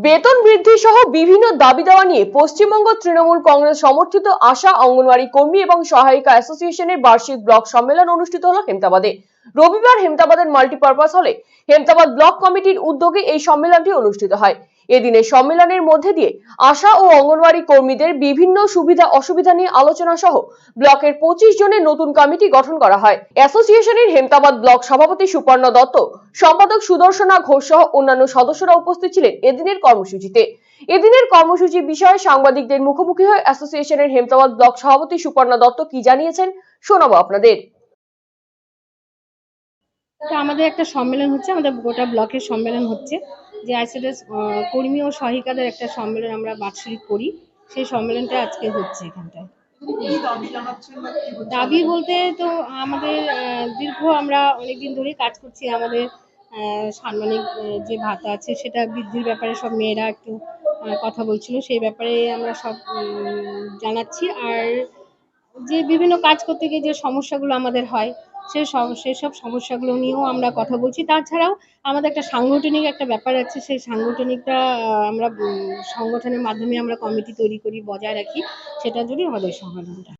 বেতন বৃদ্ধি সহ বিভিন্ন দাবি দেওয়া নিয়ে পশ্চিমবঙ্গ তৃণমূল কংগ্রেস সমর্থিত আশা অঙ্গনওয়াড়ি কর্মী এবং সহায়িকা অ্যাসোসিয়েশনের বার্ষিক ব্লক সম্মেলন অনুষ্ঠিত হলো হেমতাবাদে। রবিবার হেমতাবাদের মাল্টিপারপাস হলে হেমতাবাদ ব্লক কমিটির উদ্যোগে এই সম্মেলনটি অনুষ্ঠিত হয়। এদিনের সম্মেলনের মধ্যে দিয়ে আশা ও অঙ্গনওয়াড়ি কর্মীদের বিভিন্ন সুবিধা অসুবিধা নিয়ে আলোচনা সহ ব্লকের 25 জনের নতুন কমিটি গঠন করা হয়। অ্যাসোসিয়েশনের হেমতাবাদ ব্লক সভাপতি সুপর্ণা দত্ত, সম্পাদক সুদর্শনা ঘোষ সহ অন্যান্য সদস্যরা উপস্থিত ছিলেন এদিনের কর্মসূচিতে। এদিনের কর্মসূচি বিষয়ে সাংবাদিকদের মুখোমুখি হয়ে অ্যাসোসিয়েশনের হেমতাবাদ ব্লক সভাপতি সুপর্ণা দত্ত কি জানিয়েছেন শোনাবো আপনাদের। আমাদের একটা সম্মেলন হচ্ছে, আমাদের গোটা ব্লকের সম্মেলন হচ্ছে, যে আইসিডিএস কর্মী ও সহায়িকাদের একটা সম্মেলন আমরা বাৎসরিক করি। সেই সম্মেলনটা আজকে হচ্ছে এখানটায়। দাবি বলতে তো আমাদের দীর্ঘ আমরা অনেকদিন ধরেই কাজ করছি। আমাদের সাম্মানিক যে ভাতা আছে সেটা বৃদ্ধির ব্যাপারে সব মেয়েরা একটু কথা বলছিল, সেই ব্যাপারে আমরা সব জানাচ্ছি। আর যে বিভিন্ন কাজ করতে গিয়ে যে সমস্যাগুলো আমাদের হয় সেসব সমস্যাগুলো নিয়েও আমরা কথা বলছি। তাছাড়াও আমাদের একটা সাংগঠনিক একটা ব্যাপার আছে, সেই সাংগঠনিকটা আমরা সংগঠনের মাধ্যমে আমরা কমিটি তৈরি করি, বজায় রাখি। সেটার জন্যই আমাদের সংগঠনটা।